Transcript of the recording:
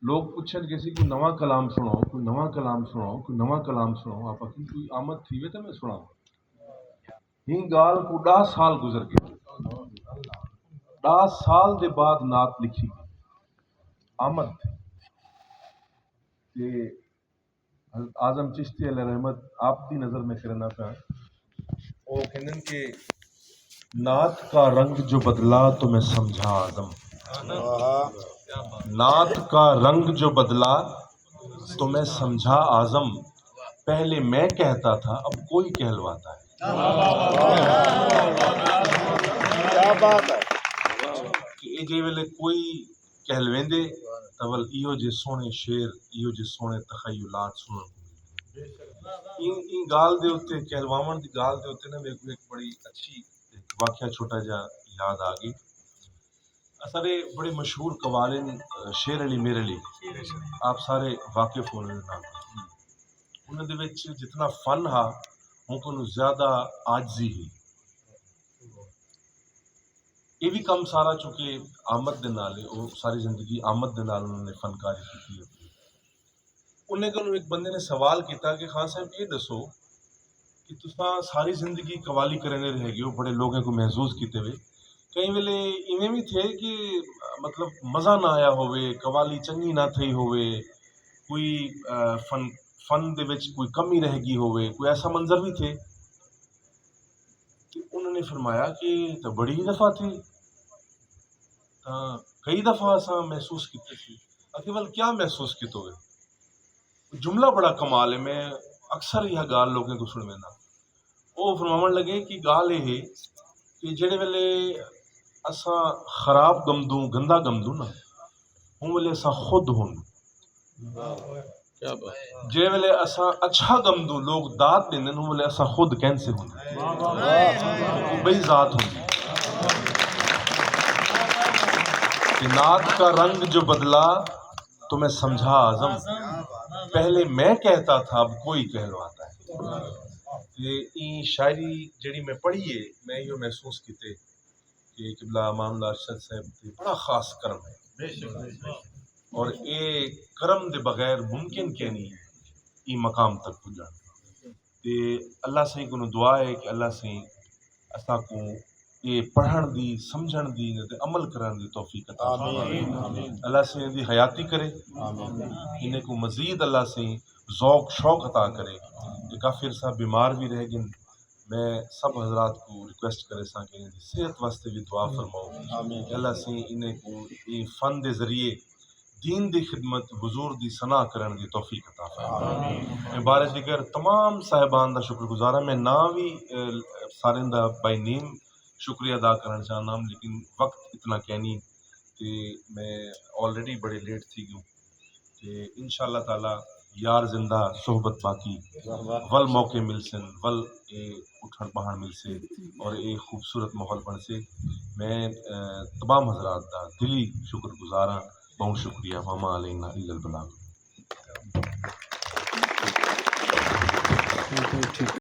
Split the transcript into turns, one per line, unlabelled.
لوگ پوچھن کہ کوئی نواں کلام سناؤ، کوئی نواں کلام سناؤ، کوئی نواں کلام سناؤ، آپ آخیں کوئی آمد تھی وے تو میں سناؤں. ہی گال کو 10 سال گزر گئے، 10 سال دے بعد نعت لکھی گئی آمد تھی. تے حضرت اعظم چشتی علیہ رحمت آپ کی نظر میں کرنا پیا، وہ کہنے کہ نعت کا رنگ جو بدلا تو میں سمجھا اعظم، نعت کا رنگ جو بدلا تو میں سمجھا اعظم، پہلے میں کہتا تھا اب کوئی کہلواتا ہے.
کیا بات ہے.
کہ اے جے ویلے کوئی کہلویندے تول ایو جے سونے شعر، ایو جے سونے تخیلات سنن. این گال دے اوتے کہلواون دی گال دے اوتے نا میرے کو ایک بڑی اچھی واقعہ چھوٹا جا یاد آ گئی. سارے بڑے مشہور قوالین شیر علی میر علی آپ سارے واقف ہونے نال، انہاں دے وچ جتنا فن ہا ان کو زیادہ عاجزی ہی. یہ بھی کم سارا چونکہ آمد دے نال ہے، وہ ساری زندگی آمد دے نال انہوں نے فنکاری کی. انہیں کو ایک بندے نے سوال کیتا کہ خان صاحب یہ دسو کہ تساں ساری زندگی قوالی کرنے رہ گئے ہو، بڑے لوگوں کو محظوظ کیتے ہوئے، کئی ویلے ایویں بھی تھے کہ مطلب مزہ نہ آیا ہوئے، قوالی چنگی نہ تھی ہوئے، کوئی فن دے وچ کوئی کمی رہ گئی ہوئے، کوئی ایسا منظر بھی تھے. انہوں نے فرمایا کہ تو بڑی دفعہ تھی، کئی دفعہ اساں محسوس کیتے تھی. اکیول کیا محسوس کیتے ہوئے؟ جملہ بڑا کمال ہے، میں اکثر یہ گال لوگوں کو سنوینا. وہ فرماون لگے کہ گال یہ ہے کہ جڑے ویلے اساں خراب گمدوں گندا گمدوں نا ہوں ویلے اساں خود ہوں، جے ویلے اساں اچھا گمدوں لوگ داد دیندے ہوں ویلے اساں خود کینسے ہوں بئی ذات ہوں. کہ نعت کا رنگ جو بدلا تو میں سمجھا اعظم، پہلے میں کہتا تھا اب کوئی کہلواتا ہے. یہ شاعری جڑی میں پڑھی ہے میں یہ محسوس کیتے کہ قبلہ امان اللہ ارشد صاحب تے بڑا خاص کرم ہے، اور اے کرم دے بغیر ممکن کیا نہیں ہے یہ مقام تک پہنچا. تے اللہ سے کو دعا ہے کہ اللہ سے اساں کو یہ پڑھن دی، سمجھن دی تے عمل کرن دی توفیق عطا فرمائے. اللہ سے ان دی حیاتی کرے، انہیں کو مزید اللہ سے ذوق شوق عطا کرے. کہ کافر صاحب بیمار بھی رہ گئے، میں سب حضرات کو ریکویسٹ کرے سا کہ انہیں دی صحت واسطے بھی دعا فرماؤ. اللہ سے انہیں کو یہ فن دے ذریعے دین دی خدمت حضور دی ثنا کرن دی توفیق عطا فرمائے. میں بارے دیگر تمام صاحبان دا شکر گزارا، میں نام بھی سارے دا بائی نیم شکریہ ادا کرنا چاہنا ہوں، لیکن وقت اتنا کہنی کہ میں آلریڈی بڑے لیٹ تھی گوں. کہ انشاءاللہ تعالی یار زندہ صحبت باقی ول موقع مل سن، ول اے اٹھن پہاڑ مل سے اور ایک خوبصورت ماحول بن سے. میں تمام حضرات دا دلی شکر گزاراں. بہت شکریہ. وما علینا الا البلاغ.